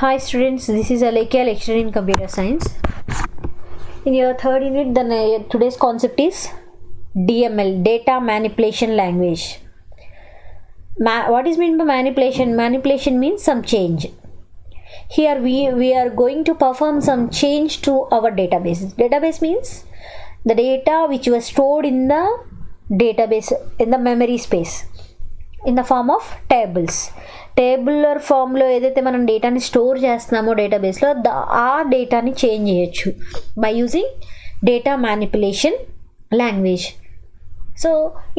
Hi students, this is Alekia, lecturer in computer science. In your third unit, today's concept is DML, data manipulation language. What is meant by manipulation? Manipulation means some change. Here we are going to perform some change to our database. Database means the data which was stored in the database, in the memory space, in the form of tables. Tabular ఫామ్లో ఏదైతే మనం డేటాని store చేస్తున్నామో డేటాబేస్లో ఆ డేటాని change చేయొచ్చు by using data manipulation language. So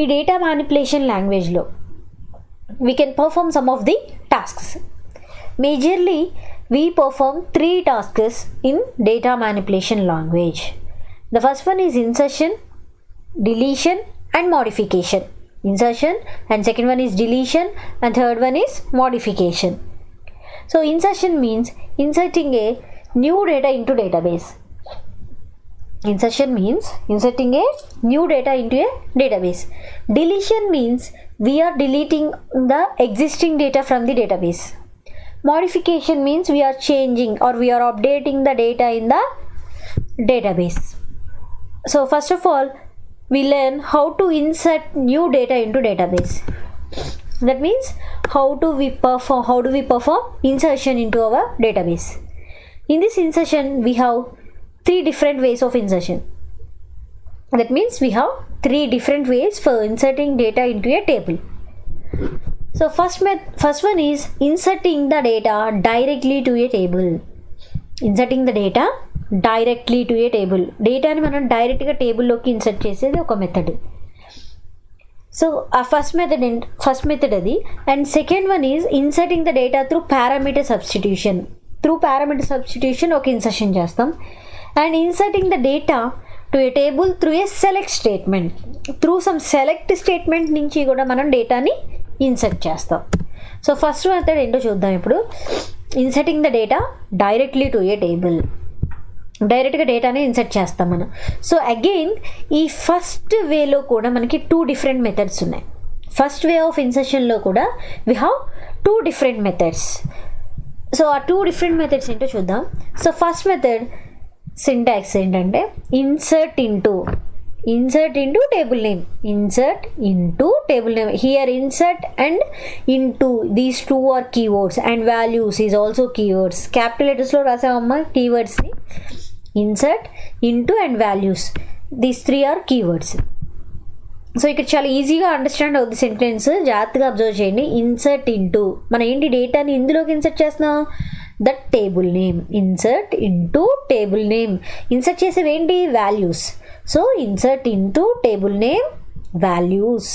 ఈ డేటా మ్యానిపులేషన్ లాంగ్వేజ్లో we can perform some of the tasks. Majorly we perform 3 tasks in data manipulation language. The first one is insertion, deletion and modification. Insertion, and second one is deletion, and third one is modification. So insertion means inserting a new data into database. Insertion means inserting a new data into a database. Deletion means we are deleting the existing data from the database. Modification means we are changing or we are updating the data in the database. So first of all, we learn how to insert new data into database. That means how do we perform insertion into our database. In this insertion we have 3 different ways of insertion. That means we have 3 different ways for inserting data into a table. So first one is inserting the data directly to a table. Inserting the data directly to A table. డేటాని మనం డైరెక్ట్గా టేబుల్లోకి insert చేసేది ఒక method. So ఆ first method అది. And second one is inserting the data through parameter substitution. ఒక insertion చేస్తాం. And inserting the data to A table through a select statement. Through some select statement నుంచి కూడా మనం డేటాని ఇన్సర్ట్ చేస్తాం. So first method ఏంటో చూద్దాం ఇప్పుడు. Inserting the data directly to A table. డైరెక్ట్గా డేటాని ఇన్సర్ట్ చేస్తాం మనం. సో అగైన్ ఈ ఫస్ట్ వేలో కూడా మనకి 2 different మెథడ్స్ ఉన్నాయి. ఫస్ట్ వే ఆఫ్ ఇన్సర్షన్లో కూడా we have 2 different methods. So ఆ 2 different మెథడ్స్ ఏంటో చూద్దాం. సో ఫస్ట్ మెథడ్ సింటాక్స్ ఏంటంటే insert into table name. Insert into table name. Here insert and into these 2 are keywords and values is also keywords. క్యాపిటల్ లెటర్స్లో రాసామమ్మా కీవర్డ్స్ని. Insert into and values, these 3 are keywords. So ఇక్కడ చాలా ఈజీగా understand అవుతుంది sentence. జాగ్రత్తగా అబ్జర్వ్ చేయండి. ఇన్సర్ట్ ఇంటూ మనం ఏంటి డేటాని ఇందులోకి ఇన్సర్ట్ చేస్తున్నాం, that table name. Insert into table name. Insert చేసేవి ఏంటి, values. So insert into table name values.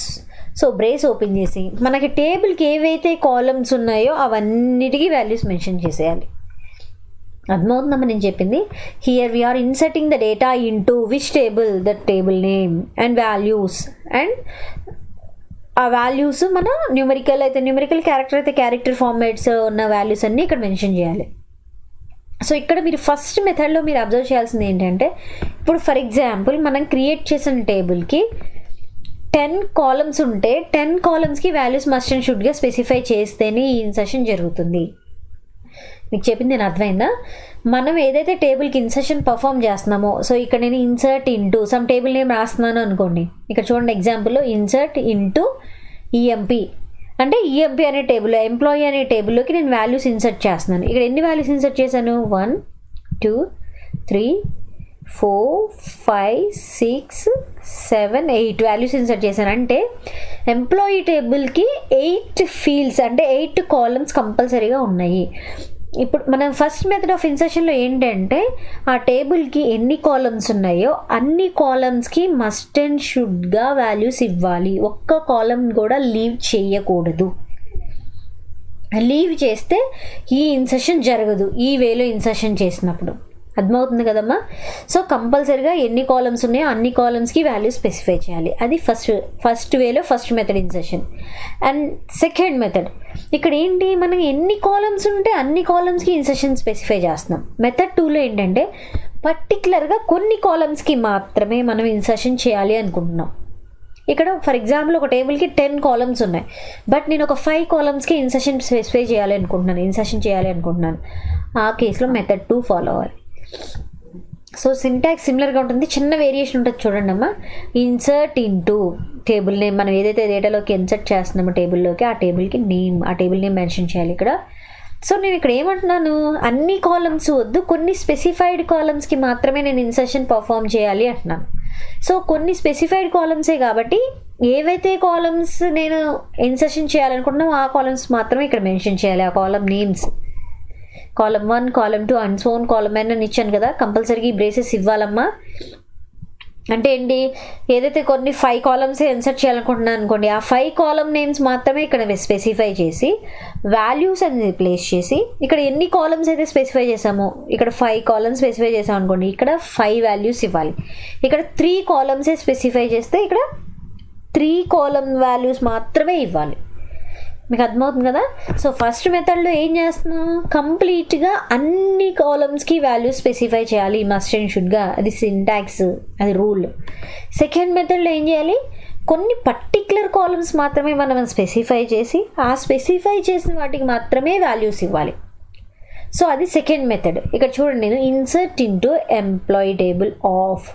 So brace open చేసి మనకి టేబుల్కి ఏవైతే కాలమ్స్ ఉన్నాయో అవన్నిటికీ వాల్యూస్ మెన్షన్ చేసేయాలి. అర్థమవుతుందమ్మా నేను చెప్పింది. Here we are inserting the data into which table, that table name and values. And ఆ వాల్యూస్ మన న్యూమరికల్ అయితే న్యూమరికల్, క్యారెక్టర్ అయితే క్యారెక్టర్ ఫార్మాట్స్ ఉన్న వాల్యూస్ అన్నీ ఇక్కడ మెన్షన్ చేయాలి. సో ఇక్కడ మీరు ఫస్ట్ మెథడ్లో మీరు అబ్జర్వ్ చేయాల్సింది ఏంటంటే, ఇప్పుడు ఫర్ ఎగ్జాంపుల్ మనం క్రియేట్ చేసిన టేబుల్కి 10 columns ఉంటే 10 columnsకి వాల్యూస్ మస్ట్ అండ్ షుడ్గా స్పెసిఫై చేస్తేనే ఈ ఇన్సర్షన్ జరుగుతుంది. మీకు చెప్పింది నేను అర్థమైందా? మనం ఏదైతే టేబుల్కి ఇన్సర్షన్ పర్ఫామ్ చేస్తున్నామో, సో ఇక్కడ నేను insert into some table name రాస్తున్నాను అనుకోండి. ఇక్కడ చూడండి ఎగ్జాంపుల్లో ఇన్సర్ట్ ఇంటూ ఈఎంపీ అంటే ఈఎంపీ అనే టేబుల్, ఎంప్లాయీ అనే టేబుల్లోకి నేను వాల్యూస్ ఇన్సర్ట్ చేస్తున్నాను. ఇక్కడ ఎన్ని వాల్యూస్ ఇన్సర్ట్ చేశాను, 1 2 3 4 5 6 7 8 వాల్యూస్ ఇన్సర్ట్ చేశాను. అంటే ఎంప్లాయీ టేబుల్కి 8 ఫీల్డ్స్ అంటే 8 columns కంపల్సరీగా ఉన్నాయి. ఇప్పుడు మనం ఫస్ట్ మెథడ్ ఆఫ్ ఇన్సర్షన్లో ఏంటంటే ఆ టేబుల్కి ఎన్ని కాలమ్స్ ఉన్నాయో అన్ని కాలమ్స్కి మస్ట్ అండ్ షుడ్గా వాల్యూస్ ఇవ్వాలి. ఒక్క కాలమ్ కూడా లీవ్ చేయకూడదు. లీవ్ చేస్తే ఈ ఇన్సర్షన్ జరగదు ఈ వేలో ఇన్సర్షన్ చేసినప్పుడు. అర్థమవుతుంది కదమ్మా? సో కంపల్సరీగా ఎన్ని కాలమ్స్ ఉన్నాయో అన్ని కాలమ్స్కి వాల్యూ స్పెసిఫై చేయాలి. అది ఫస్ట్ వేలో first method insertion. And second method ఇక్కడ ఏంటి, మనం ఎన్ని కాలమ్స్ ఉంటే అన్ని కాలమ్స్కి ఇన్సర్షన్ స్పెసిఫై చేస్తున్నాం. మెథడ్ 2లో ఏంటంటే పర్టికులర్గా కొన్ని కాలమ్స్కి మాత్రమే మనం ఇన్సర్షన్ చేయాలి అనుకుంటున్నాం. ఇక్కడ ఫర్ ఎగ్జాంపుల్ ఒక టేబుల్కి 10 కాలమ్స్ ఉన్నాయి, బట్ నేను ఒక 5 కాలమ్స్కి ఇన్సర్షన్ స్పెసిఫై చేయాలి అనుకుంటున్నాను. ఆ కేసులో మెథడ్ 2 ఫాలో అవ్వాలి. సో సింటాక్స్ సిమిలర్గా ఉంటుంది, చిన్న వేరియేషన్ ఉంటుంది చూడండి అమ్మా. ఇన్సర్ట్ ఇంటూ టేబుల్ నేమ్, మనం ఏదైతే డేటాలోకి ఇన్సర్ట్ చేస్తున్నామో టేబుల్లోకి, ఆ టేబుల్కి నేమ్, ఆ టేబుల్ నేమ్ మెన్షన్ చేయాలి ఇక్కడ. సో నేను ఇక్కడ ఏమంటున్నాను, అన్ని కాలమ్స్ వద్దు, కొన్ని స్పెసిఫైడ్ కాలమ్స్కి మాత్రమే నేను ఇన్సర్షన్ పర్ఫామ్ చేయాలి అంటున్నాను. సో కొన్ని స్పెసిఫైడ్ కాలమ్సే కాబట్టి ఏవైతే కాలమ్స్ నేను ఇన్సర్షన్ చేయాలనుకుంటున్నామో ఆ కాలమ్స్ మాత్రమే ఇక్కడ మెన్షన్ చేయాలి, ఆ column names. Column 1, column 2 and so on column n అని ఇచ్చాను కదా, కంపల్సరీగా ఈ బ్రేసెస్ ఇవ్వాలమ్మా. అంటే ఏంటి, ఏదైతే కొన్ని 5 కాలమ్సే ఇన్సర్ట్ చేయాలనుకుంటున్నాను అనుకోండి, ఆ 5 కాలమ్ నేమ్స్ మాత్రమే ఇక్కడ స్పెసిఫై చేసి వాల్యూస్ అనేది ప్లేస్ చేసి, ఇక్కడ ఎన్ని కాలమ్స్ అయితే స్పెసిఫై చేసామో, ఇక్కడ 5 కాలమ్స్ స్పెసిఫై చేసాం అనుకోండి, ఇక్కడ 5 వాల్యూస్ ఇవ్వాలి. ఇక్కడ 3 కాలమ్సే స్పెసిఫై చేస్తే ఇక్కడ 3 కాలమ్ వాల్యూస్ మాత్రమే ఇవ్వాలి. మీకు అర్థమవుతుంది కదా. సో ఫస్ట్ మెథడ్లో ఏం చేస్తున్నాం, కంప్లీట్గా అన్ని కాలమ్స్కి వాల్యూస్ స్పెసిఫై చేయాలి మస్ట్ అండ్ షుడ్గా, అది సింటాక్స్, అది రూల్. సెకండ్ మెథడ్లో ఏం చేయాలి, కొన్ని పర్టిక్యులర్ కాలమ్స్ మాత్రమే మనం స్పెసిఫై చేసి ఆ స్పెసిఫై చేసిన వాటికి మాత్రమే వాల్యూస్ ఇవ్వాలి. సో అది సెకండ్ మెథడ్. ఇక్కడ చూడండి, నేను insert into employee table of.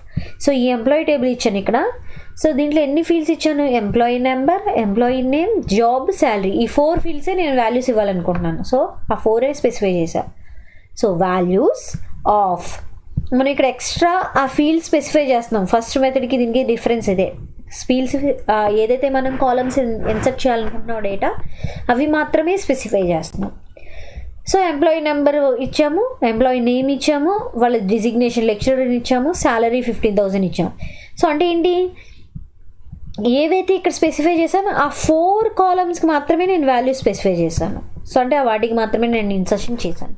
So ఈ ఎంప్లాయీ టేబుల్ ఇచ్చాను ఇక్కడ. సో దీంట్లో ఎన్ని ఫీల్డ్స్ ఇచ్చాను, employee number, employee name, job, salary, ఈ 4 ఫీల్డ్సే నేను వాల్యూస్ ఇవ్వాలనుకుంటున్నాను. సో ఆ 4 స్పెసిఫై చేశాను. సో వాల్యూస్ ఆఫ్, మనం ఇక్కడ ఎక్స్ట్రా ఆ ఫీల్డ్ స్పెసిఫై చేస్తున్నాం. ఫస్ట్ మెథడ్కి దీనికి డిఫరెన్స్ ఇదే, ఫీల్డ్స్ ఏదైతే మనం కాలమ్స్ ఇన్సర్ట్ చేయాలనుకుంటున్నాం డేటా, అవి మాత్రమే స్పెసిఫై చేస్తున్నాం. సో ఎంప్లాయీ నెంబర్ ఇచ్చాము, ఎంప్లాయీ నేమ్ ఇచ్చాము, వాళ్ళ డిజిగ్నేషన్ లెక్చరర్ ఇచ్చాము, శాలరీ 15,000 ఇచ్చాము. సో అంటే ఏంటి, ఏవైతే ఇక్కడ స్పెసిఫై చేశామో ఆ 4 కాలమ్స్కి మాత్రమే నేను వాల్యూ స్పెసిఫై చేశాను. సో అంటే ఆ వాటికి మాత్రమే నేను ఇన్సర్షన్ చేశాను.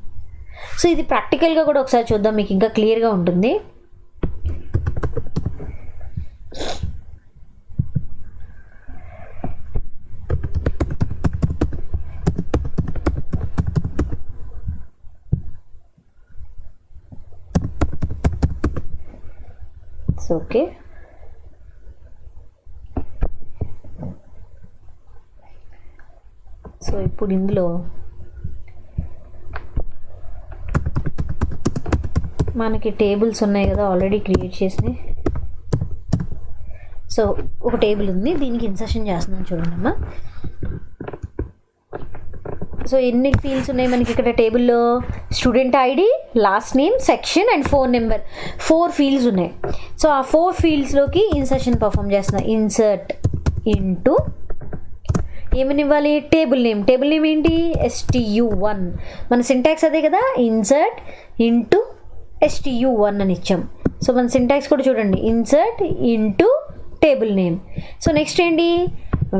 సో ఇది ప్రాక్టికల్గా కూడా ఒకసారి చూద్దాం, మీకు ఇంకా క్లియర్గా ఉంటుంది. ఓకే, సో ఇప్పుడు ఇందులో మనకి టేబుల్స్ ఉన్నాయి కదా ఆల్రెడీ క్రియేట్ చేసినాయి. సో ఒక టేబుల్ ఉంది, దీనికి ఇన్సర్షన్ చేస్తున్నాను చూడండి అమ్మా. సో ఎన్ని ఫీల్డ్స్ ఉన్నాయి మనకి ఇక్కడ టేబుల్లో, student ID, last name, section and phone number, 4 fields ఉన్నాయి. సో ఆ 4 ఫీల్డ్స్లోకి ఇన్సర్షన్ పర్ఫామ్ చేస్తున్నా. ఇన్సర్ట్ ఇంటూ ఏమని ఇవ్వాలి, టేబుల్ నేమ్. టేబుల్ నేమ్ ఏంటి, STU1. మన సింటాక్స్ అదే కదా, ఇన్సర్ట్ ఇంటూ STU1 అని ఇచ్చాం. సో మన సింటాక్స్ కూడా చూడండి, insert into table name. So next ఏంటి,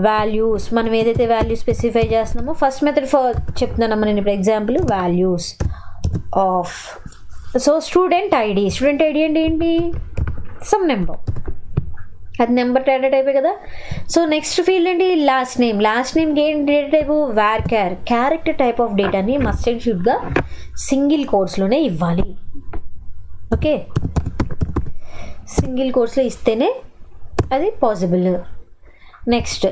వాల్యూస్. మనం ఏదైతే వాల్యూస్ స్పెసిఫై చేస్తున్నామో, ఫస్ట్ మెథడ్ చెప్తున్నానమ్మా నేను ఇప్పుడు example, values of. So student ID అంటే ఏంటి, సమ్ నెంబర్, అది నెంబర్ డేటా టైపే కదా. సో నెక్స్ట్ ఫీల్డ్ ఏంటి, లాస్ట్ నేమ్కి ఏంటి data type, varchar, character type of డేటాని మస్ట్ అండ్ షుడ్గా సింగిల్ కోట్స్లోనే ఇవ్వాలి. ఓకే, సింగిల్ కోట్స్లో ఇస్తేనే అది పాసిబుల్. నెక్స్ట్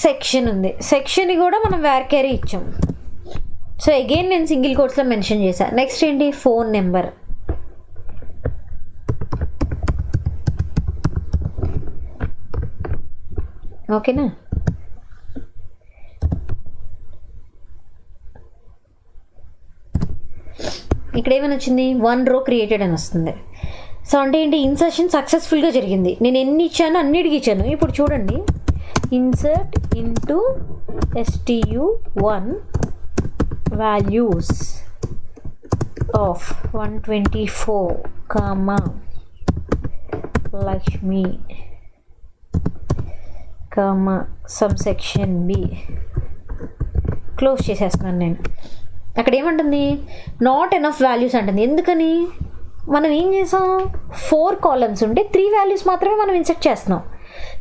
సెక్షన్ ఉంది, సెక్షన్ని కూడా మనం varchar ఇచ్చాం. సో అగైన్ నేను సింగిల్ కోట్స్లో మెన్షన్ చేశాను. నెక్స్ట్ ఏంటి, ఫోన్ నెంబర్. ఓకేనా, ఇక్కడ ఏమైనా వచ్చింది, 1 row క్రియేటెడ్ అని వస్తుంది. సో అంటే ఏంటి, ఇన్సర్షన్ సక్సెస్ఫుల్గా జరిగింది. నేను ఎన్ని ఇచ్చాను అన్నిటికి ఇచ్చాను. ఇప్పుడు చూడండి, insert into STU1 values of 124, Lakshmi, sub section B. Close చేసేస్తున్నాను నేను. అక్కడ ఏమంటుంది, నాట్ ఎనఫ్ వాల్యూస్ అంటుంది. ఎందుకని, మనం ఏం చేసాం, 4 కాలమ్స్ ఉంటే 3 వాల్యూస్ మాత్రమే మనం ఇన్సర్ట్ చేస్తున్నాం.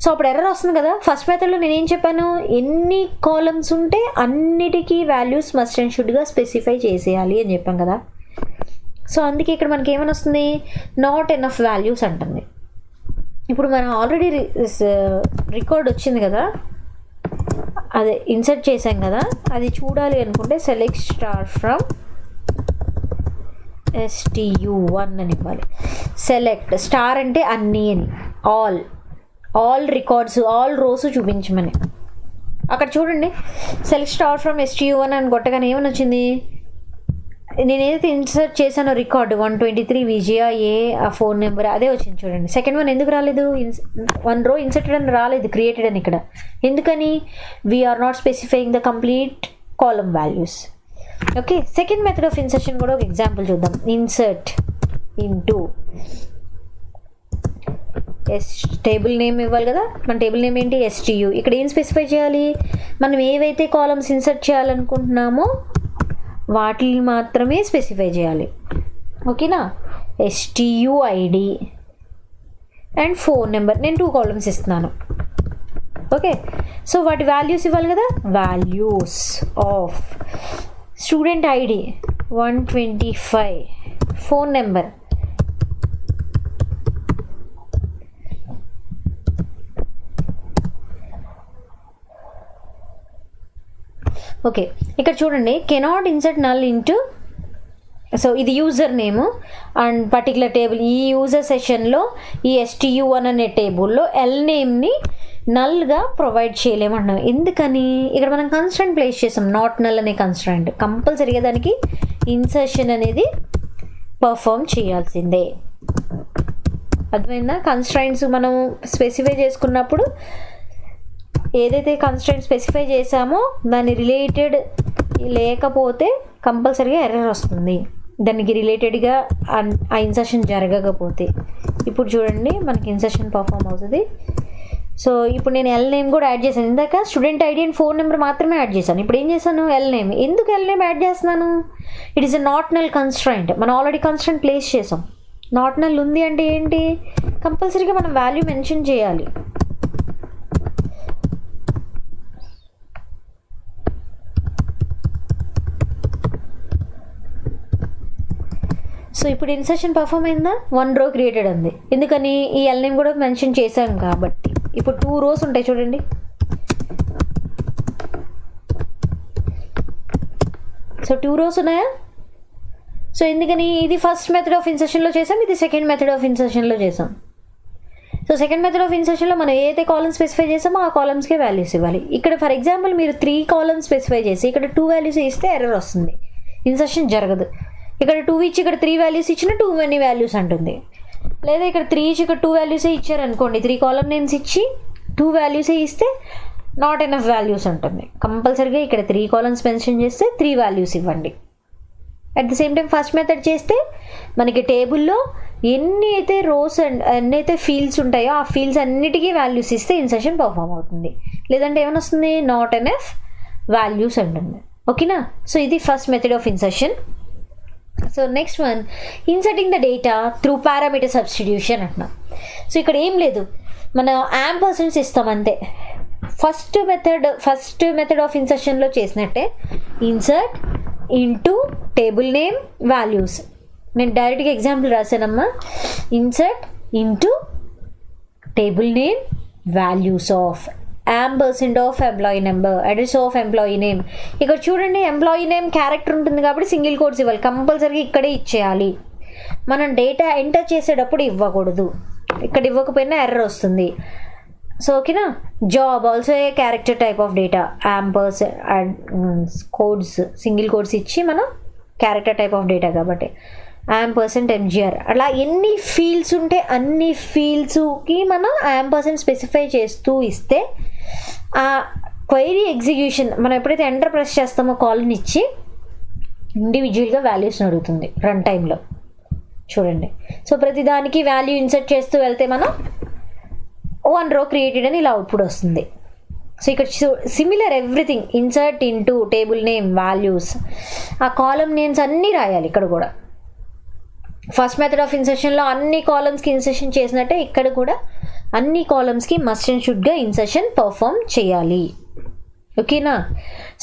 సో అప్పుడు ఎర్రర్ వస్తుంది కదా. ఫస్ట్ మెథడ్లో నేను ఏం చెప్పాను, ఎన్ని కాలమ్స్ ఉంటే అన్నిటికీ వాల్యూస్ మస్ట్ అండ్ షుడ్గా స్పెసిఫై చేసేయాలి అని చెప్పాం కదా. సో అందుకే ఇక్కడ మనకి ఏమని వస్తుంది, నాట్ ఎనఫ్ వాల్యూస్ అంటుంది. ఇప్పుడు మనం ఆల్రెడీ రికార్డ్ వచ్చింది కదా, అదే ఇన్సర్ట్ చేసాం కదా, అది చూడాలి అనుకుంటే సెలెక్ట్ స్టార్ ఫ్రమ్ STU1 అని ఇవ్వాలి. సెలెక్ట్ స్టార్ అంటే అన్నీ అని, ఆల్ రికార్డ్స్ ఆల్ రోస్ చూపించమని. అక్కడ చూడండి, సెలెక్ట్ స్టార్ ఫ్రమ్ STU1 అని కొట్టగానే ఏమని వచ్చింది, నేను ఏదైతే ఇన్సర్ట్ చేశానో రికార్డు 123 విజయ ఏ ఆ ఫోన్ నెంబర్ అదే వచ్చింది చూడండి. సెకండ్ వన్ ఎందుకు రాలేదు, 1 రో ఇన్సర్టెడ్ అని రాలేదు, క్రియేటెడ్ అని ఇక్కడ. ఎందుకని, we are not specifying the complete column values. Okay, second method of insertion కూడా ఒక ఎగ్జాంపుల్ చూద్దాం. ఇన్సర్ట్ ఇంటూ టేబుల్ నేమ్ ఇవ్వాలి కదా, మన టేబుల్ నేమ్ ఏంటి, STU. ఇక్కడ ఏం స్పెసిఫై చేయాలి, మనం ఏవైతే కాలమ్స్ ఇన్సర్ట్ చేయాలనుకుంటున్నామో వాటిని మాత్రమే స్పెసిఫై చేయాలి. ఓకేనా, STU ID and phone number, నేను 2 కాలమ్స్ ఇస్తున్నాను. ఓకే, సో వాటి వాల్యూస్ ఇవ్వాలి కదా, values of student ID 125, phone number okay. ఇక్కడ చూడండి, cannot insert null into, so ఇది user name and particular table. ఈ యూజర్ సెషన్లో ఈ STU1 అనే టేబుల్లో ఎల్ నేమ్ని నల్గా ప్రొవైడ్ చేయలేమంటున్నాం. ఎందుకని, ఇక్కడ మనం కన్స్ట్రెంట్ ప్లేస్ చేసాం, నాట్ నల్ అనే కన్స్ట్రెంట్. కంపల్సరీగా దానికి ఇన్సర్షన్ అనేది పర్ఫామ్ చేయాల్సిందే. అర్థమైందా, కన్స్ట్రెంట్స్ మనం స్పెసిఫై చేసుకున్నప్పుడు ఏదైతే కన్స్ట్రెంట్ స్పెసిఫై చేసామో దాని రిలేటెడ్ లేకపోతే కంపల్సరీగా ఎర్రర్ వస్తుంది, దానికి రిలేటెడ్గా ఆ ఇన్సర్షన్ జరగకపోతే. ఇప్పుడు చూడండి, మనకి ఇన్సర్షన్ పర్ఫామ్ అవుతుంది. సో ఇప్పుడు నేను ఎల్ నేమ్ కూడా యాడ్ చేశాను. ఇందాక student ID and phone number మాత్రమే యాడ్ చేశాను. ఇప్పుడు ఏం చేశాను, ఎల్ నేమ్. ఎందుకు ఎల్ నేమ్ యాడ్ చేస్తున్నాను, it is a not null constraint. మనం ఆల్రెడీ కన్స్ట్రెంట్ ప్లేస్ చేసాం. నాట్ నల్ ఉంది అంటే ఏంటి, కంపల్సరీగా మనం వాల్యూ మెన్షన్ చేయాలి. సో ఇప్పుడు ఇన్సర్షన్ పర్ఫామ్ అయిందా, 1 రో క్రియేటెడ్ ఉంది. ఎందుకని, ఈ ఎల్ నేమ్ కూడా మెన్షన్ చేశాం కాబట్టి. ఇప్పుడు 2 రోస్ ఉంటాయి చూడండి. సో 2 రోస్ ఉన్నాయా. సో ఎందుకని, ఇది ఫస్ట్ మెథడ్ ఆఫ్ ఇన్సర్షన్లో చేసాం, ఇది సెకండ్ మెథడ్ ఆఫ్ ఇన్సర్షన్లో చేసాం. సో సెకండ్ మెథడ్ ఆఫ్ ఇన్సర్షన్లో మనం ఏదైతే కాలమ్స్ స్పెసిఫై చేసామో ఆ కాలమ్స్కే వాల్యూస్ ఇవ్వాలి. ఇక్కడ ఫర్ ఎగ్జాంపుల్ మీరు 3 కాలమ్స్ స్పెసిఫై చేసి ఇక్కడ 2 వాల్యూస్ ఇస్తే ఎర్రర్ వస్తుంది, ఇన్సర్షన్ జరగదు. ఇక్కడ 2 ఇచ్చి ఇక్కడ 3 వాల్యూస్ ఇచ్చిన టూ మెనీ వాల్యూస్ అంటుంది. లేదా ఇక్కడ 3 ఇచ్చి ఇక్కడ 2 వాల్యూసే ఇచ్చారనుకోండి, 3 కాలమ్ నేమ్స్ ఇచ్చి 2 వాల్యూసే ఇస్తే నాట్ ఎనఫ్ వాల్యూస్ ఉంటుంది. కంపల్సరీగా ఇక్కడ 3 కాలమ్స్ మెన్షన్ చేస్తే 3 వాల్యూస్ ఇవ్వండి. At the same time first method చేస్తే మనకి టేబుల్లో ఎన్ని అయితే రోస్ అండ్ ఎన్ని అయితే ఫీల్డ్స్ ఉంటాయో ఆ ఫీల్డ్స్ అన్నిటికీ వాల్యూస్ ఇస్తే ఇన్సర్షన్ పర్ఫామ్ అవుతుంది. లేదంటే ఏమైనా వస్తుంది, నాట్ ఎనఫ్ వాల్యూస్ అంటుంది. ఓకేనా, సో ఇది first method of insertion. So next one, inserting the data through parameter substitution అంటున్నాం. సో ఇక్కడ ఏం లేదు, మనం యాంపర్సెంట్స్ ఇస్తాం అంతే. ఫస్ట్ మెథడ్ ఆఫ్ ఇన్సర్షన్లో చేసినట్టే, insert into table name values. నేను డైరెక్ట్గా ఎగ్జాంపుల్ రాశానమ్మా, insert into table name values of & of employee number, address of employee name. ఇక్కడ చూడండి, ఎంప్లాయీ నేమ్ క్యారెక్టర్ ఉంటుంది కాబట్టి సింగిల్ కోట్స్ ఇవ్వాలి, కంపల్సరీగా ఇక్కడే ఇచ్చేయాలి. మనం డేటా ఎంటర్ చేసేటప్పుడు ఇవ్వకూడదు, ఇక్కడ ఇవ్వకపోయినా ఎర్రర్ వస్తుంది. సో ఓకేనా, job also a character type of data, codes single codes ఇచ్చి మనం క్యారెక్టర్ టైప్ ఆఫ్ డేటా కాబట్టి %MGR. అలా ఎన్ని ఫీల్డ్స్ ఉంటే అన్ని ఫీల్డ్స్కి మనం % స్పెసిఫై చేస్తూ ఇస్తే ఆ క్వైరీ ఎగ్జిక్యూషన్ మనం ఎప్పుడైతే ఎంటర్ ప్రెస్ చేస్తామో కాలన్ ఇచ్చి ఇండివిజువల్గా వాల్యూస్ని అడుగుతుంది రన్ టైంలో. చూడండి, సో ప్రతిదానికి వాల్యూ ఇన్సర్ట్ చేస్తూ వెళ్తే మనం 1 రో క్రియేటెడ్ అని ఇలా అవుట్పుట్ వస్తుంది. సో ఇక్కడ similar everything, insert into table name values, ఆ కాలమ్ నేమ్స్ అన్నీ రాయాలి. ఇక్కడ కూడా ఫస్ట్ మెథడ్ ఆఫ్ ఇన్సర్షన్లో అన్ని కాలమ్స్కి ఇన్సర్షన్ చేసినట్టే ఇక్కడ కూడా అన్ని కాలమ్స్కి మస్ట్ అండ్ షుడ్గా ఇన్సర్షన్ పర్ఫామ్ చేయాలి. ఓకేనా,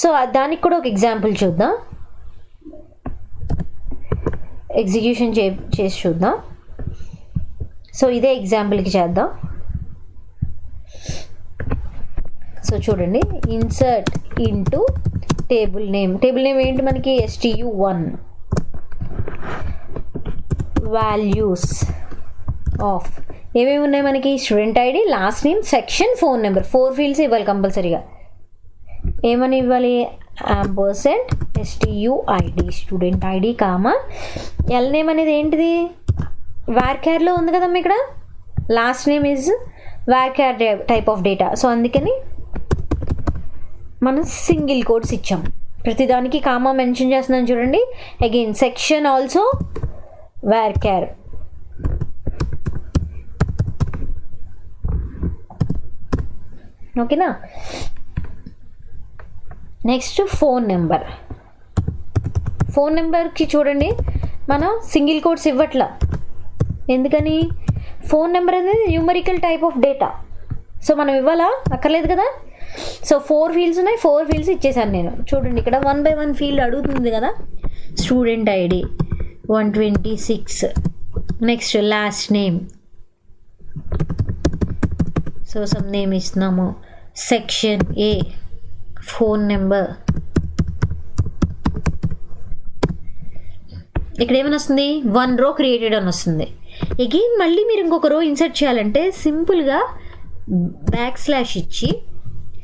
సో దానికి కూడా ఒక ఎగ్జాంపుల్ చూద్దాం, ఎగ్జిక్యూషన్ చేసి చూద్దాం. సో ఇదే ఎగ్జాంపుల్కి చేద్దాం. సో చూడండి, ఇన్సర్ట్ ఇంటూ టేబుల్ నేమ్ ఏంటి మనకి, STU1 వాల్యూస్ ఆఫ్ ఏమేమి ఉన్నాయి మనకి, student ID, last name, section, phone number, 4 fields ఇవ్వాలి కంపల్సరీగా. ఏమని ఇవ్వాలి, ampersand STUID student ID comma L name అనేది ఏంటిది, varchar ఉంది కదమ్మా ఇక్కడ, last name is varchar type of data. So అందుకని మనం సింగిల్ కోడ్స్ ఇచ్చాం, ప్రతిదానికి కామా మెన్షన్ చేస్తున్నాను చూడండి. Again section also varchar. ఓకేనా. నెక్స్ట్ ఫోన్ నెంబర్కి చూడండి మనం సింగిల్ కోడ్స్ ఇవ్వట్లా. ఎందుకని, ఫోన్ నెంబర్ అనేది numerical type of data. So మనం ఇవ్వాలా, అక్కర్లేదు కదా. సో 4 ఫీల్డ్స్ ఉన్నాయి, 4 ఫీల్డ్స్ ఇచ్చేసాను నేను. చూడండి ఇక్కడ 1 by 1 ఫీల్డ్ అడుగుతుంది కదా, student ID 126, next last name, so some name ఇస్తున్నాము, సెక్షన్ ఏ, ఫోన్ నెంబర్. ఇక్కడ ఏమైనా వస్తుంది, 1 రో క్రియేటెడ్ అని వస్తుంది. అగైన్ మళ్ళీ మీరు ఇంకొక రో ఇన్సర్ట్ చేయాలంటే సింపుల్గా / ఇచ్చి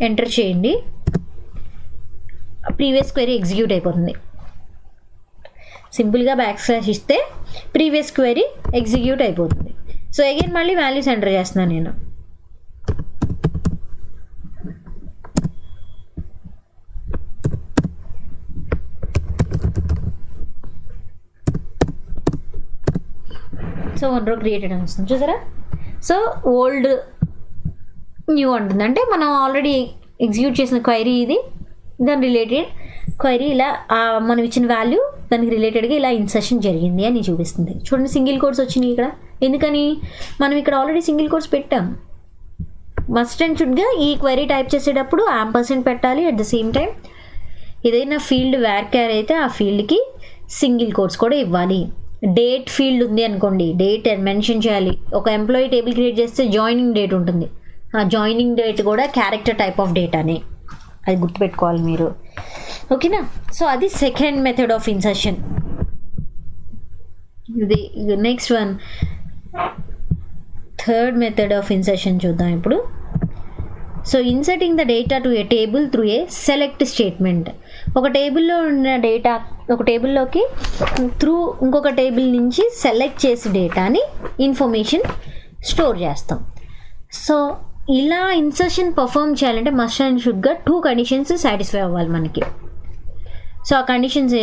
ఎంటర్ చేయండి, ప్రీవియస్ క్వెరీ ఎగ్జిక్యూట్ అయిపోతుంది. సింపుల్గా / ఇస్తే ప్రీవియస్ క్వెరీ ఎగ్జిక్యూట్ అయిపోతుంది. సో అగైన్ మళ్ళీ వాల్యూస్ ఎంటర్ చేస్తున్నాను నేను. సో 1 రో క్రియేటెడ్ అని వస్తుంది చూసారా. సో ఓల్డ్ న్యూ అంటుంది, అంటే మనం ఆల్రెడీ ఎగ్జిక్యూట్ చేసిన క్వైరీ ఇది, దాని రిలేటెడ్ క్వైరీ ఇలా మనం ఇచ్చిన వాల్యూ దానికి రిలేటెడ్గా ఇలా ఇన్సర్షన్ జరిగింది అని చూపిస్తుంది. చూడండి సింగిల్ కోడ్స్ వచ్చినాయి ఇక్కడ. ఎందుకని, మనం ఇక్కడ ఆల్రెడీ సింగిల్ కోడ్స్ పెట్టాం. మస్ట్ అండ్ షుడ్గా ఈ క్వైరీ టైప్ చేసేటప్పుడు యాంపర్సెంట్ పెట్టాలి. అట్ ద సేమ్ టైం ఏదైనా ఫీల్డ్ varchar అయితే ఆ ఫీల్డ్కి సింగిల్ కోడ్స్ కూడా ఇవ్వాలి. డేట్ ఫీల్డ్ ఉంది అనుకోండి, డేట్ మెన్షన్ చేయాలి. ఒక ఎంప్లాయీ టేబుల్ క్రియేట్ చేస్తే జాయినింగ్ డేట్ ఉంటుంది, ఆ జాయినింగ్ డేట్ కూడా క్యారెక్టర్ టైప్ ఆఫ్ డేటానే, అది గుర్తుపెట్టుకోవాలి మీరు. ఓకేనా. సో అది సెకండ్ మెథడ్ ఆఫ్ ఇన్సర్షన్. ఇది next one, third method of insertion చూద్దాం ఇప్పుడు. So inserting the data to A table through a select statement. ఒక టేబుల్లో ఉన్న డేటా ఒక టేబుల్లోకి త్రూ ఇంకొక టేబుల్ నుంచి సెలెక్ట్ చేసి డేటాని ఇన్ఫర్మేషన్ స్టోర్ చేస్తాం. సో ఇలా ఇన్సర్షన్ పర్ఫామ్ చేయాలంటే మస్ట్ అండ్ షుడ్గా 2 కండిషన్స్ సాటిస్ఫై అవ్వాలి మనకి. సో ఆ కండిషన్స్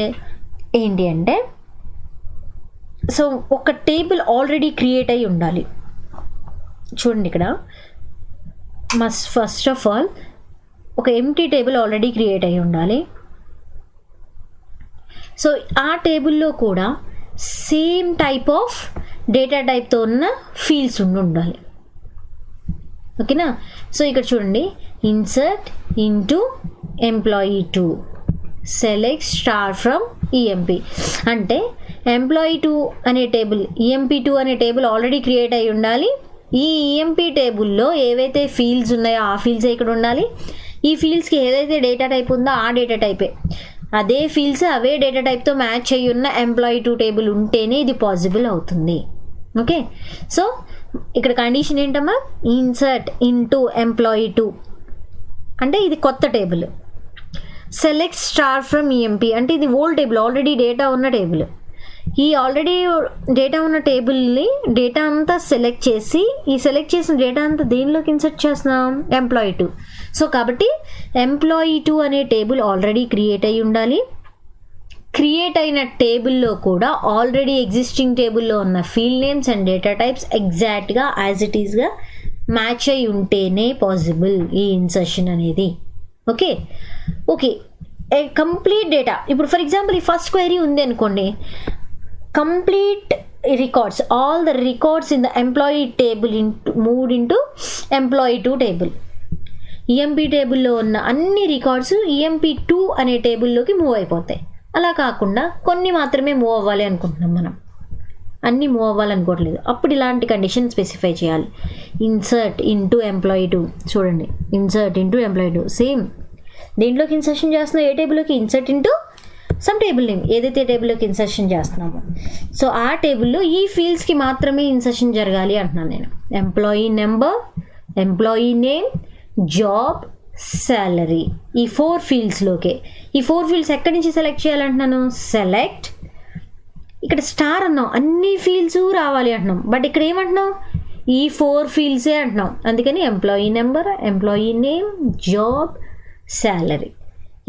ఏంటి అంటే, సో ఒక టేబుల్ ఆల్రెడీ క్రియేట్ అయి ఉండాలి. చూడండి ఇక్కడ ఫస్ట్ ఆఫ్ ఆల్ ఒక ఎంప్టీ టేబుల్ ఆల్రెడీ క్రియేట్ అయి ఉండాలి. సో ఆ టేబుల్లో కూడా సేమ్ టైప్ ఆఫ్ డేటా టైప్తో ఉన్న ఫీల్డ్స్ ఉండాలి. ఓకేనా. సో ఇక్కడ చూడండి, insert into employee2 select star from EMP అంటే employee2 అనే టేబుల్, EMP2 అనే టేబుల్ ఆల్రెడీ క్రియేట్ అయి ఉండాలి. ఈ EMP టేబుల్లో ఏవైతే ఫీల్డ్స్ ఉన్నాయో ఆ ఫీల్డ్స్ ఇక్కడ ఉండాలి. ఈ ఫీల్డ్స్కి ఏదైతే డేటా టైప్ ఉందో ఆ డేటా టైపే, అదే ఫీల్డ్స్ అవే డేటా టైప్తో మ్యాచ్ అయ్యి ఉన్న employee2 టేబుల్ ఉంటేనే ఇది పాసిబుల్ అవుతుంది. ఓకే. సో ఇక్కడ కండిషన్ ఏంటమ్మా, ఇన్సర్ట్ ఇంటూ employee2 అంటే ఇది కొత్త table. Select star from EMP అంటే ఇది ఓల్డ్ టేబుల్, ఆల్రెడీ డేటా ఉన్న టేబుల్. ఈ ఆల్రెడీ డేటా ఉన్న టేబుల్ని డేటా అంతా సెలెక్ట్ చేసి, ఈ సెలెక్ట్ చేసిన డేటా అంతా దేనిలోకి ఇన్సర్ట్ చేస్తున్నాం, employee2. సో కాబట్టి employee2 అనే టేబుల్ ఆల్రెడీ క్రియేట్ అయి ఉండాలి. క్రియేట్ అయిన టేబుల్లో కూడా ఆల్రెడీ ఎగ్జిస్టింగ్ టేబుల్లో ఉన్న field names and data types ఎగ్జాక్ట్గా యాజ్ ఇట్ ఈస్గా మ్యాచ్ అయి ఉంటేనే పాసిబుల్ ఈ ఇన్సర్షన్ అనేది. ఓకే. Okay, complete data. ఇప్పుడు ఫర్ ఎగ్జాంపుల్ ఈ ఫస్ట్ క్వైరీ ఉంది అనుకోండి, complete records, all the records in the employee table moved into employee2 table. EMP టేబుల్లో ఉన్న అన్ని రికార్డ్స్ EMP2 అనే టేబుల్లోకి మూవ్ అయిపోతాయి. అలా కాకుండా కొన్ని మాత్రమే మూవ్ అవ్వాలి అనుకుంటున్నాం మనం. అన్నీ మూవ్ అవ్వాలనుకోవట్లేదు, అప్పుడు ఇలాంటి కండిషన్ స్పెసిఫై చేయాలి. ఇన్సర్ట్ ఇంటూ ఎంప్లాయీ 2, చూడండి ఇన్సర్ట్ ఇంటూ ఎంప్లాయీ 2 సేమ్. దేంట్లోకి ఇన్సర్షన్ చేస్తున్నాం, ఏ టేబుల్లోకి, insert into some table name, ఏదైతే టేబుల్లోకి ఇన్సర్షన్ చేస్తున్నామో సో ఆ టేబుల్లో ఈ ఫీల్డ్స్కి మాత్రమే ఇన్సర్షన్ జరగాలి అంటున్నాను నేను. Employee number, employee name, job, salary, ఈ 4 ఫీల్డ్స్లోకే. ఈ 4 ఫీల్డ్స్ ఎక్కడి నుంచి సెలెక్ట్ చేయాలంటున్నాను, సెలెక్ట్, ఇక్కడ స్టార్ అన్నాం, అన్ని ఫీల్డ్స్ రావాలి అంటున్నాం, బట్ ఇక్కడ ఏమంటున్నాం, ఈ 4 ఫీల్డ్సే అంటున్నాం. అందుకని employee number, employee name, job, salary,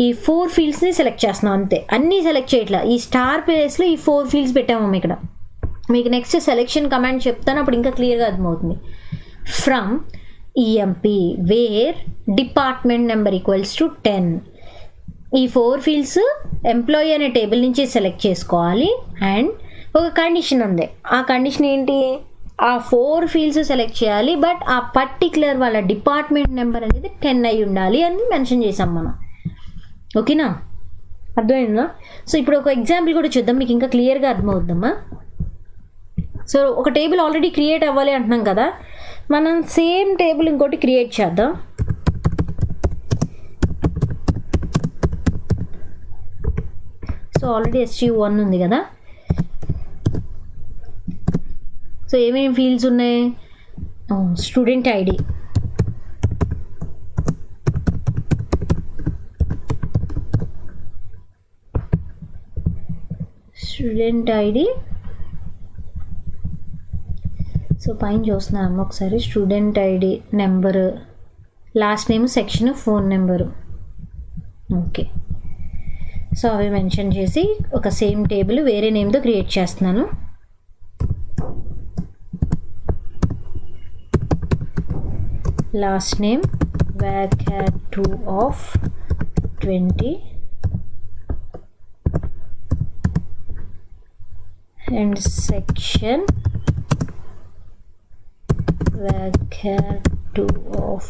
ఈ 4 ఫీల్డ్స్ని సెలెక్ట్ చేస్తున్నాం అంతే. అన్నీ సెలెక్ట్ చేయట్లా, ఈ స్టార్ ప్లేస్లో ఈ 4 ఫీల్డ్స్ పెట్టాము ఇక్కడ. మీకు నెక్స్ట్ సెలెక్షన్ కమాండ్ చెప్తాను, అప్పుడు ఇంకా క్లియర్గా అర్థమవుతుంది. From EMP where department number equals to 10, ఈ 4 ఫీల్డ్స్ ఎంప్లాయీ అనే టేబుల్ నుంచి సెలెక్ట్ చేసుకోవాలి. అండ్ ఒక కండిషన్ ఉంది, ఆ కండిషన్ ఏంటి, ఆ 4 ఫీల్డ్స్ సెలెక్ట్ చేయాలి, బట్ ఆ పర్టికులర్ వాళ్ళ డిపార్ట్మెంట్ నెంబర్ అనేది 10 అయి ఉండాలి అని మెన్షన్ చేసాం మనం. ఓకేనా, అర్థమైందా? సో ఇప్పుడు ఒక ఎగ్జాంపుల్ కూడా చూద్దాం, మీకు ఇంకా క్లియర్గా అర్థమవుద్దమ్మా. సో ఒక టేబుల్ ఆల్రెడీ క్రియేట్ అవ్వాలి అంటున్నాం కదా, మనం సేమ్ టేబుల్ ఇంకోటి క్రియేట్ చేద్దాం. సో ఆల్రెడీ STU1 ఉంది కదా, సో ఏమేమి ఫీల్డ్స్ ఉన్నాయి, student ID, student ID, so పైన చూస్తున్నాము ఒకసారి, student ID, number, last name, section, phone number. Okay, so అవి మెన్షన్ చేసి ఒక సేమ్ టేబుల్ వేరే నేమ్తో క్రియేట్ చేస్తున్నాను. Last name vacat2 of 20 and section vacat2 of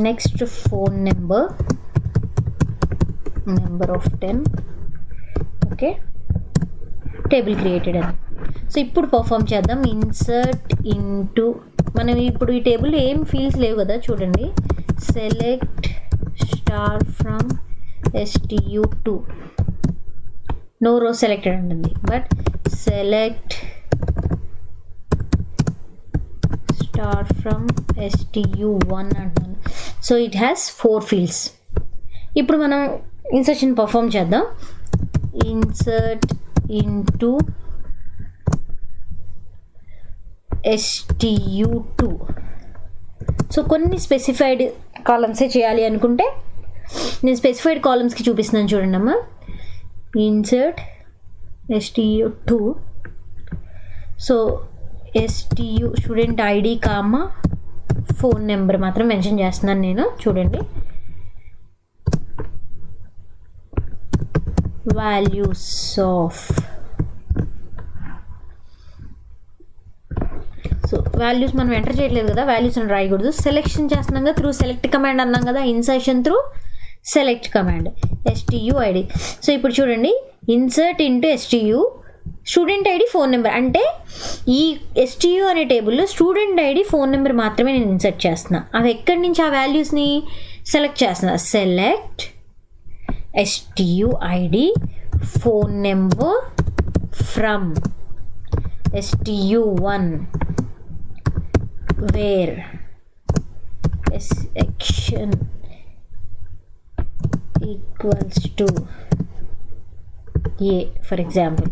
next phone number of 10. Okay, table created అని. So ఇప్పుడు పర్ఫామ్ చేద్దాం. Insert into, మనం ఇప్పుడు ఈ టేబుల్ ఏం ఫీల్డ్స్ లేవు కదా, చూడండి, select star from STU2, no row selected ఉంటుంది, but select star from STU1 అంటాను. So it has 4 fields. ఇప్పుడు మనం ఇన్సర్షన్ పర్ఫామ్ చేద్దాం. Insert into STU2. సో కొన్ని స్పెసిఫైడ్ కాలమ్సే చేయాలి అనుకుంటే నేను స్పెసిఫైడ్ కాలమ్స్కి చూపిస్తున్నాను చూడండి అమ్మా. Insert STU2, so STU student ID comma phone number మాత్రం మెన్షన్ చేస్తున్నాను నేను, చూడండి. వాల్యూస్ ఆఫ్, సో వాల్యూస్ మనం ఎంటర్ చేయట్లేదు కదా, వాల్యూస్ అని రాయకూడదు, సెలెక్షన్ చేస్తున్నాం కదా త్రూ సెలెక్ట్ కమాండ్ అన్నాం కదా, insertion through select command STU ID. So ఇప్పుడు చూడండి, insert into STU student ID phone number, అంటే ఈ STU అనే టేబుల్లో స్టూడెంట్ ఐడి ఫోన్ నెంబర్ మాత్రమే నేను ఇన్సర్ట్ చేస్తున్నా. అవి ఎక్కడి నుంచి ఆ వాల్యూస్ని సెలెక్ట్ చేస్తున్నా, select STU ID phone number from STU1 where section equals to A for example.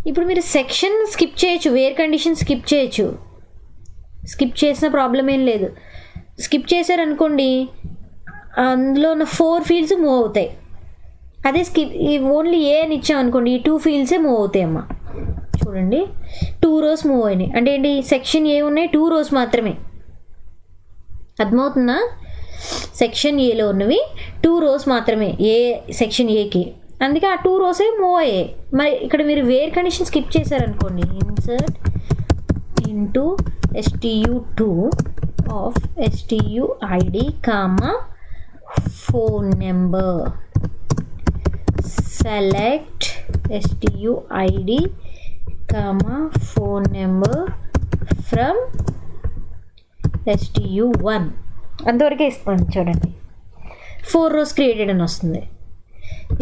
ఇప్పుడు మీరు సెక్షన్ స్కిప్ చేయొచ్చు, వేర్ కండిషన్ స్కిప్ చేయొచ్చు, స్కిప్ చేసిన ప్రాబ్లం ఏం లేదు. స్కిప్ చేశారనుకోండి అందులో ఉన్న 4 ఫీల్డ్స్ మూవ్ అవుతాయి. అదే స్కిప్ ఓన్లీ ఏ అని ఇచ్చామనుకోండి ఈ 2 ఫీల్డ్సే మూవ్ అవుతాయి అమ్మ. చూడండి 2 rows మూవ్ అయినాయి అంటే ఏంటి, సెక్షన్ ఏ ఉన్నాయి 2 rows మాత్రమే, అర్థమవుతుందా? సెక్షన్ ఏలో ఉన్నవి 2 rows మాత్రమే, ఏ సెక్షన్ ఏకి, అందుకే ఆ 2 rows మూవ్ అయ్యాయి. మరి ఇక్కడ మీరు వేర్ కండిషన్ స్కిప్ చేశారనుకోండి, insert into STU2 of STU ID comma phone number select STUID comma phone number from STU1 అంతవరకే ఇస్తాను. చూడండి 4 rows క్రియేటెడ్ అని వస్తుంది.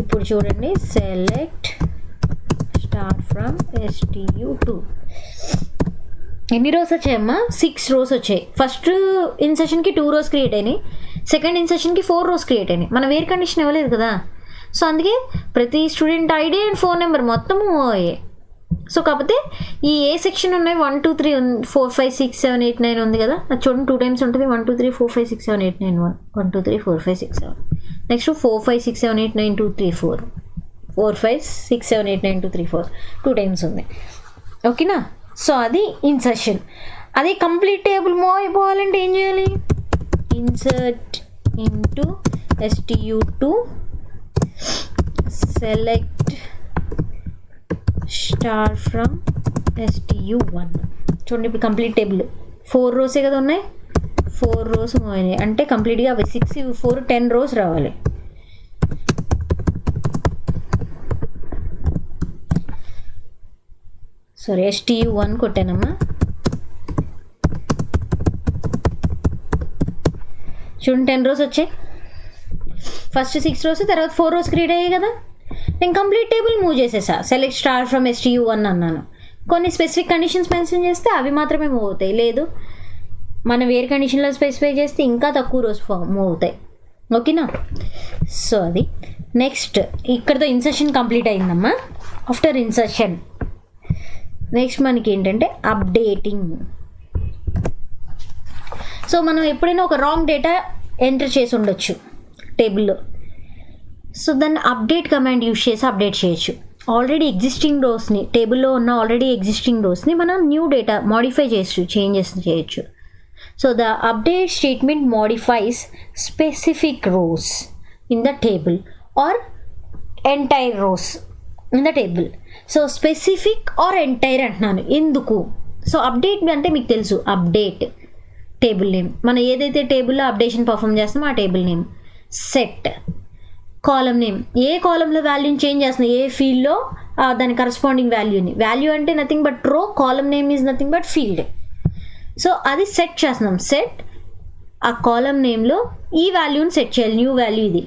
ఇప్పుడు చూడండి సెలెక్ట్ స్టార్ ఫ్రమ్ STU2 ఎన్ని రోస్ వచ్చాయమ్మా? 6 rows వచ్చాయి. ఫస్ట్ ఇన్సెషన్కి 2 rows క్రియేట్ అయినాయి, సెకండ్ ఇన్సెషన్కి 4 rows క్రియేట్ అయినాయి. మన వేర్ కండిషన్ ఇవ్వలేదు కదా, సో అందుకే ప్రతి student ID and phone number మొత్తం మూవ్ అయ్యాయి. సో కాకపోతే ఈ ఏ సెక్షన్ ఉన్నాయి 1 2 3 4 5 6 7 8 9 ఉంది కదా, అది చూడండి 2 times ఉంటుంది. 1 2 3 4 5 6 7 8 9 1 1 2 3 4 5 6 7 నెక్స్ట్ 4 5 6 7 8 9 2 3 4 4 5 6 7 8 9 2 3 4 2 times ఉంది. ఓకేనా? సో అది ఇన్సర్షన్. అది కంప్లీట్ టేబుల్ మూవ్ అయిపోవాలంటే ఏం చేయాలి? Insert into STU2 select star from STU1. చూడండి ఇప్పుడు కంప్లీట్ టేబుల్ 4 rows కదా ఉన్నాయి, 4 rows మూవ్ అయినాయి అంటే కంప్లీట్గా అవి 6 4 10 rows రావాలి. Sorry STU1 కొట్టానమ్మా. చూడండి 10 rows వచ్చాయి. ఫస్ట్ 6 rows తర్వాత 4 rows క్రియేట్ అయ్యాయి కదా. నేను కంప్లీట్ టేబుల్ మూవ్ చేసేసా. సెలెక్ట్ స్టార్ ఫ్రమ్ STU1 అన్నాను. కొన్ని స్పెసిఫిక్ కండిషన్స్ మెన్షన్ చేస్తే అవి మాత్రమే మూవ్ అవుతాయి, లేదు మన వేరే కండిషన్లో స్పెసిఫై చేస్తే ఇంకా తక్కువ రోస్ మూవ్ అవుతాయి. ఓకేనా? సో అది నెక్స్ట్ ఇక్కడతో ఇన్సర్షన్ కంప్లీట్ అయిందమ్మా. ఆఫ్టర్ ఇన్సర్షన్ నెక్స్ట్ మనకి ఏంటంటే అప్డేటింగ్. సో మనం ఎప్పుడైనా ఒక రాంగ్ డేటా ఎంటర్ చేసి ఉండొచ్చు టేబుల్లో, సో దాన్ని అప్డేట్ కమాండ్ యూజ్ చేసి అప్డేట్ చేయొచ్చు. ఆల్రెడీ ఎగ్జిస్టింగ్ రోస్ని, టేబుల్లో ఉన్న ఆల్రెడీ ఎగ్జిస్టింగ్ రోస్ని మనం న్యూ డేటా మాడిఫై చేయొచ్చు, చేంజెస్ చేయొచ్చు. So the update statement modifies specific rows in the table or entire rows in the table. So specific or entire అంటున్నాను ఎందుకు? సో అప్డేట్ అంటే మీకు తెలుసు, అప్డేట్ టేబుల్ నేమ్, మనం ఏదైతే టేబుల్లో అప్డేషన్ పర్ఫామ్ చేస్తామో ఆ table name. Set column name, ఏ కాలంలో వాల్యూని చేంజ్ చేస్తున్నాం, ఏ ఫీల్డ్లో దాని కరస్పాండింగ్ వాల్యూని. వాల్యూ అంటే నథింగ్ బట్ రో, కాలం name is nothing but field. So అది సెట్ చేస్తున్నాం. సెట్ ఆ కాలం నేమ్లో ఈ వాల్యూని సెట్ చేయాలి, న్యూ వాల్యూ ఇది.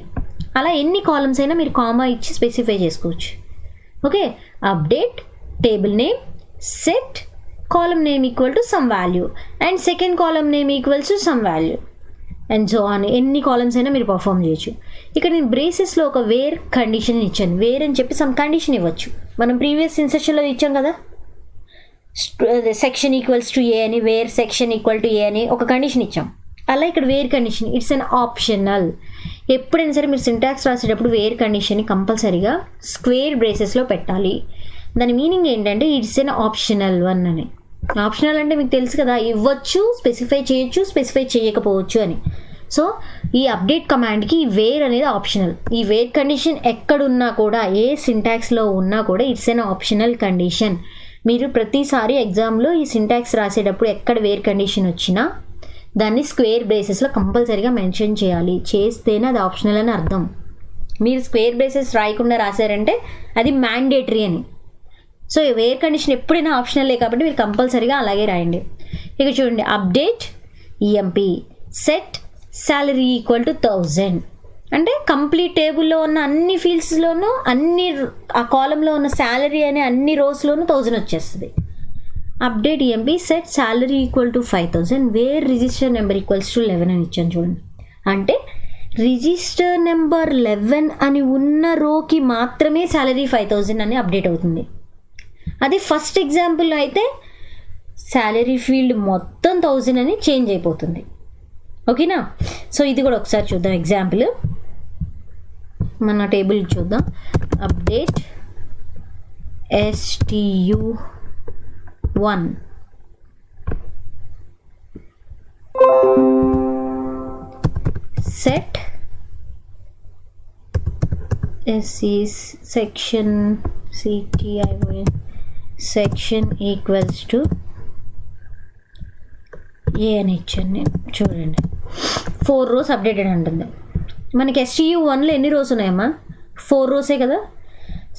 అలా ఎన్ని కాలమ్స్ అయినా మీరు కామా ఇచ్చి స్పెసిఫై చేసుకోవచ్చు. Okay, update table name set column name equal to some value and second column name equals to some value and so on. ఎన్ని కాలమ్స్ అయినా మీరు పర్ఫామ్ చేయొచ్చు. ఇక్కడ నేను బ్రేసెస్లో ఒక వేర్ కండిషన్ ఇచ్చాను. వేర్ అని చెప్పి సమ్ కండిషన్ ఇవ్వచ్చు. మనం ప్రీవియస్ ఇన్సెషన్లో ఇచ్చాం కదా, సెక్షన్ ఈక్వల్స్ టు ఏ అని, wear section equal to A అని ఒక కండిషన్ ఇచ్చాం. అలా ఇక్కడ where condition it's an optional. ఎప్పుడైనా సరే మీరు సింటాక్స్ రాసేటప్పుడు వేర్ కండిషన్ని కంపల్సరీగా స్క్వేర్ బ్రేసెస్లో పెట్టాలి. దాని మీనింగ్ ఏంటంటే ఇట్స్ అన్ ఆప్షనల్ వన్ అని. ఆప్షనల్ అంటే మీకు తెలుసు కదా, ఇవ్వచ్చు, స్పెసిఫై చేయొచ్చు, స్పెసిఫై చేయకపోవచ్చు అని. సో ఈ అప్డేట్ కమాండ్కి వేర్ అనేది ఆప్షనల్. ఈ వేర్ కండిషన్ ఎక్కడున్నా కూడా, ఏ సింటాక్స్లో ఉన్నా కూడా ఇట్స్ అన్ ఆప్షనల్ కండిషన్. మీరు ప్రతిసారి ఎగ్జామ్లో ఈ సింటాక్స్ రాసేటప్పుడు ఎక్కడ వేర్ కండిషన్ వచ్చినా దాన్ని స్క్వేర్ బ్రేసెస్లో కంపల్సరీగా మెన్షన్ చేయాలి. చేస్తేనే అది ఆప్షనల్ అని అర్థం. మీరు స్క్వేర్ బ్రేసెస్ రాయకుండా రాశారంటే అది మ్యాండేటరీ అని. సో వేర్ కండిషన్ ఎప్పుడైనా ఆప్షనలే కాబట్టి మీరు కంపల్సరీగా అలాగే రాయండి. ఇక చూడండి, update EMP set salary equal to 1000 అంటే కంప్లీట్ టేబుల్లో ఉన్న అన్ని ఫీల్డ్స్లోనూ అన్ని ఆ కాలంలో ఉన్న శాలరీ అనే అన్ని రోస్లోనూ 1000 వచ్చేస్తుంది. Update EMP set salary equal to 5000 where register number equals to 11 అని ఇచ్చాను చూడండి. అంటే రిజిస్టర్ నెంబర్ 11 అని ఉన్న రోకి మాత్రమే శాలరీ 5000 అని అప్డేట్ అవుతుంది. అది ఫస్ట్ ఎగ్జాంపుల్లో అయితే శాలరీ ఫీల్డ్ మొత్తం 1000 అని చేంజ్ అయిపోతుంది. ఓకేనా? సో ఇది కూడా ఒకసారి చూద్దాం. ఎగ్జాంపుల్ మన టేబుల్ చూద్దాం. Update STU1 set section CTION section equals to A అని ఇచ్చాను నేను. చూడండి 4 rows అప్డేటెడ్ ఉంటుంది. మనకి STU1లో ఎన్ని రోస్ ఉన్నాయమ్మా? 4 rows కదా.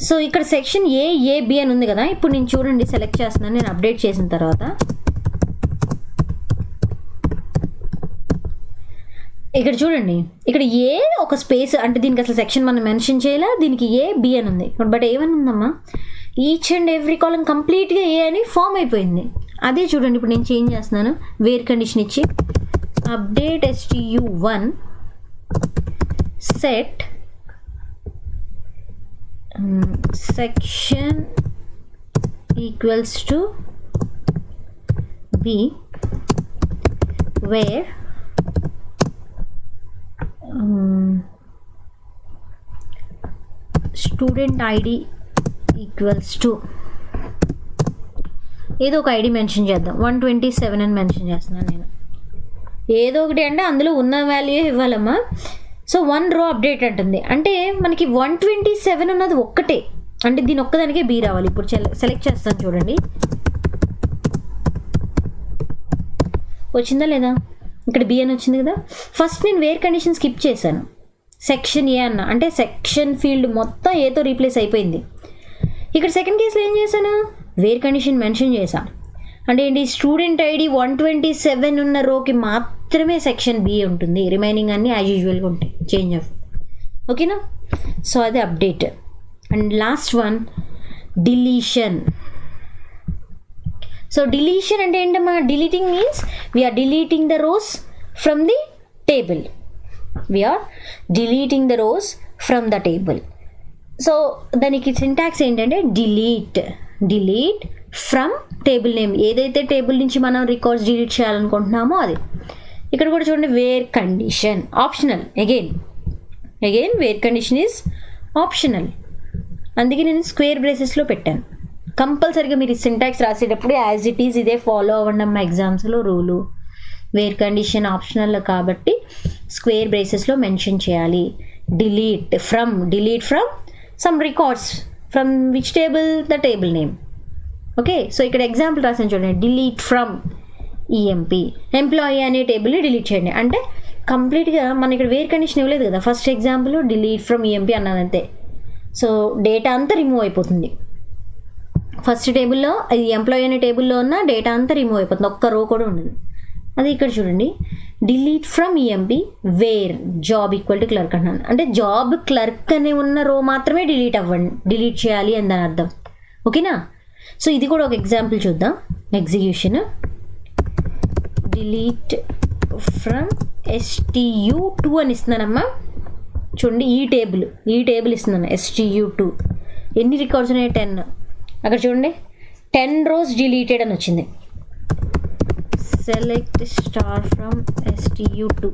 సో ఇక్కడ సెక్షన్ ఏబి అని ఉంది కదా, ఇప్పుడు నేను చూడండి సెలెక్ట్ చేస్తున్నాను నేను అప్డేట్ చేసిన తర్వాత. ఇక్కడ చూడండి, ఇక్కడ ఏ ఒక స్పేస్ అంటే దీనికి అసలు సెక్షన్ మనం మెన్షన్ చేయాలా, దీనికి ఏబి అని ఉంది. బట్ ఏమని ఉందమ్మా, ఈచ్ అండ్ ఎవ్రీ కాలం కంప్లీట్గా ఏ అని ఫామ్ అయిపోయింది. అదే చూడండి ఇప్పుడు నేను చేంజ్ చేస్తున్నాను, వేర్ కండిషన్ ఇచ్చి update STU1 set section equals to B where student ID equals to ఏదో ఒక ఐడి మెన్షన్ చేద్దాం, 127 అని మెన్షన్ చేస్తున్నాను నేను. ఏదో ఒకటి అంటే అందులో ఉన్న వాల్యూ ఇవ్వాలమ్మా. సో 1 రో అప్డేట్ అంటుంది అంటే మనకి 127 ఉన్నది ఒక్కటే, అంటే దీని ఒక్కదానికే బి రావాలి. ఇప్పుడు సెలెక్ట్ చేస్తాను చూడండి, వచ్చిందా లేదా, ఇక్కడ బి అని వచ్చింది కదా. ఫస్ట్ నేను వేర్ కండిషన్ స్కిప్ చేశాను, సెక్షన్ ఏ అన్న అంటే సెక్షన్ ఫీల్డ్ మొత్తం ఏతో రీప్లేస్ అయిపోయింది. ఇక్కడ సెకండ్ కేసులో ఏం చేశాను, వేర్ కండిషన్ మెన్షన్ చేశాను. అంటే ఏంటి, స్టూడెంట్ ఐడి 127 ఉన్న రోకి మాత్రమే సెక్షన్ బి ఉంటుంది, రిమైనింగ్ అన్నీ యాజ్ యూజువల్గా ఉంటాయి, చేంజ్ ఆఫ్. ఓకేనా, సో అది update. And last one deletion. So deletion అంటే ఏంటమ్మా, deleting means we are deleting the rows from the table. We are deleting the rows from the table. So దానికి syntax ఏంటంటే డిలీట్ ఫ్రమ్ టేబుల్ నేమ్, ఏదైతే టేబుల్ నుంచి మనం రికార్డ్స్ డిలీట్ చేయాలనుకుంటున్నామో అది. ఇక్కడ కూడా చూడండి, where condition optional. Again where condition is optional, అందుకే నేను స్క్వేర్ బ్రేసెస్లో పెట్టాను. కంపల్సరీగా మీరు సింటాక్స్ రాసేటప్పుడు యాజ్ ఇట్ ఈజ్ ఇదే ఫాలో అవ్వండి అమ్మ. ఎగ్జామ్స్లో రూలు వేర్ కండిషన్ ఆప్షనల్ కాబట్టి స్క్వేర్ బ్రేసెస్లో మెన్షన్ చేయాలి. Delete from some records from which table, the table name. Okay, so ఇక్కడ ఎగ్జాంపుల్ రాసాను చూడండి, డిలీట్ ఫ్రమ్ EMP ఎంప్లాయీ అనే టేబుల్ని డిలీట్ చేయండి. అంటే కంప్లీట్గా మన ఇక్కడ వేర్ కండిషన్ ఇవ్వలేదు కదా, first example delete from EMP అన్నదంతే. సో డేటా అంతా రిమూవ్ అయిపోతుంది. ఫస్ట్ టేబుల్లో అది ఎంప్లాయీ అనే టేబుల్లో ఉన్న డేటా అంతా రిమూవ్ అయిపోతుంది, ఒక్క రో కూడా ఉండదు. అది ఇక్కడ చూడండి, delete from EMP where job equal to clerk అన్నాను. అంటే జాబ్ క్లర్క్ అనే ఉన్న రో మాత్రమే డిలీట్ చేయాలి అని దాని అర్థం. ఓకేనా, సో ఇది కూడా ఒక ఎగ్జాంపుల్ చూద్దాం. ఎగ్జిక్యూషన్ డిలీట్ ఫ్రమ్ STU2 అని ఇస్తున్నానమ్మా. చూడండి ఈ టేబుల్ ఇస్తున్నాను STU2. ఎన్ని రికార్డ్స్ ఉన్నాయి, 10. అక్కడ చూడండి 10 రోస్ డిలీటెడ్ అని వచ్చింది. సెలెక్ట్ స్టార్ ఫ్రమ్ STU2,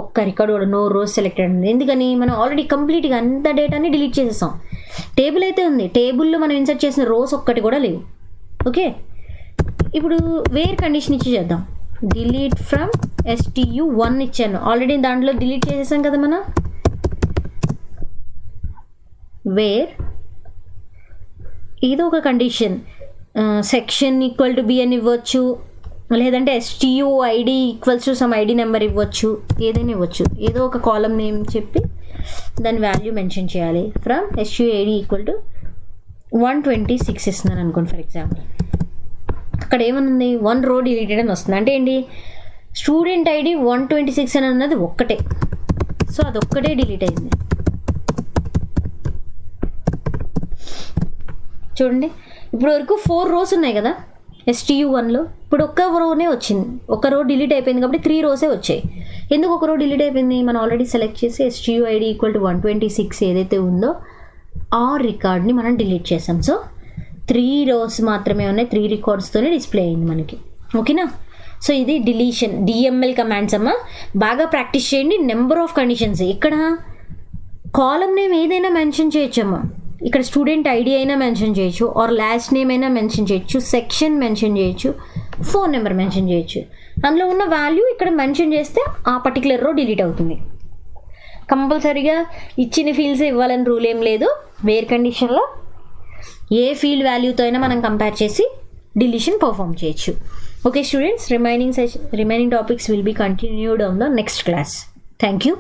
ఒక్క రికార్డు కూడా నో రోస్ సెలెక్టెడ్ ఉంది. ఎందుకని మనం ఆల్రెడీ కంప్లీట్గా అంత డేటాని డిలీట్ చేసేసాం. టేబుల్ అయితే ఉంది, టేబుల్లో మనం ఇన్సర్ట్ చేసిన రోస్ ఒక్కటి కూడా లేవు. ఓకే, ఇప్పుడు వేర్ కండిషన్ ఇచ్చి చేద్దాం. డిలీట్ ఫ్రమ్ STU1 ఇచ్చాను, ఆల్రెడీ దాంట్లో డిలీట్ చేసేసాం కదా మనం. వేర్ ఏదో ఒక condition, section equal to be అని ఇవ్వచ్చు, లేదంటే STU ID equals to some ID number ఇవ్వచ్చు, ఏదైనా ఇవ్వచ్చు. ఏదో ఒక కాలం నేమ్ చెప్పి దాని వాల్యూ మెన్షన్ చేయాలి. From STU ID equal to 126 ఇస్తున్నాను అనుకోండి ఫర్ ఎగ్జాంపుల్. అక్కడ ఏమనుంది, 1 రో డిలీటెడ్ అని వస్తుంది. అంటే ఏంటి, స్టూడెంట్ ID 126 అని అన్నది ఒక్కటే, సో అదొక్కటే డిలీట్ అయింది. చూడండి, ఇప్పుడు వరకు 4 రోస్ ఉన్నాయి కదా STU1లో, ఇప్పుడు ఒక్క రోనే వచ్చింది, ఒక రో డిలీట్ అయిపోయింది కాబట్టి 3 రోసే వచ్చాయి. ఎందుకు ఒక రో డిలీట్ అయిపోయింది, మనం ఆల్రెడీ సెలెక్ట్ చేసి STU ID ఈక్వల్ టు 126 ఏదైతే ఉందో ఆ రికార్డ్ని మనం డిలీట్ చేసాం. సో 3 రోస్ మాత్రమే ఉన్నాయి, 3 రికార్డ్స్తోనే డిస్ప్లే అయింది మనకి. ఓకేనా, సో ఇది డిలీషన్ DML కమాండ్స్ అమ్మ. బాగా ప్రాక్టీస్ చేయండి. నెంబర్ ఆఫ్ కండిషన్స్, ఇక్కడ కాలం నేమ్ ఏదైనా మెన్షన్ చేయొచ్చమ్మా. ఇక్కడ స్టూడెంట్ ID అయినా మెన్షన్ చేయొచ్చు, ఆర్ లాస్ట్ నేమ్ అయినా మెన్షన్ చేయొచ్చు, సెక్షన్ మెన్షన్ చేయొచ్చు, ఫోన్ నెంబర్ మెన్షన్ చేయొచ్చు. అందులో ఉన్న వాల్యూ ఇక్కడ మెన్షన్ చేస్తే ఆ పర్టికులర్ రో డిలీట్ అవుతుంది. కంపల్సరీగా ఇచ్చిన ఫీల్డ్స్ ఇవ్వాలని రూల్ ఏం లేదు. వేర్ కండిషన్లో ఏ ఫీల్డ్ వాల్యూతో అయినా మనం కంపేర్ చేసి డిలీషన్ పర్ఫామ్ చేయొచ్చు. Okay students, remaining topics will be continued on the next class. Thank you.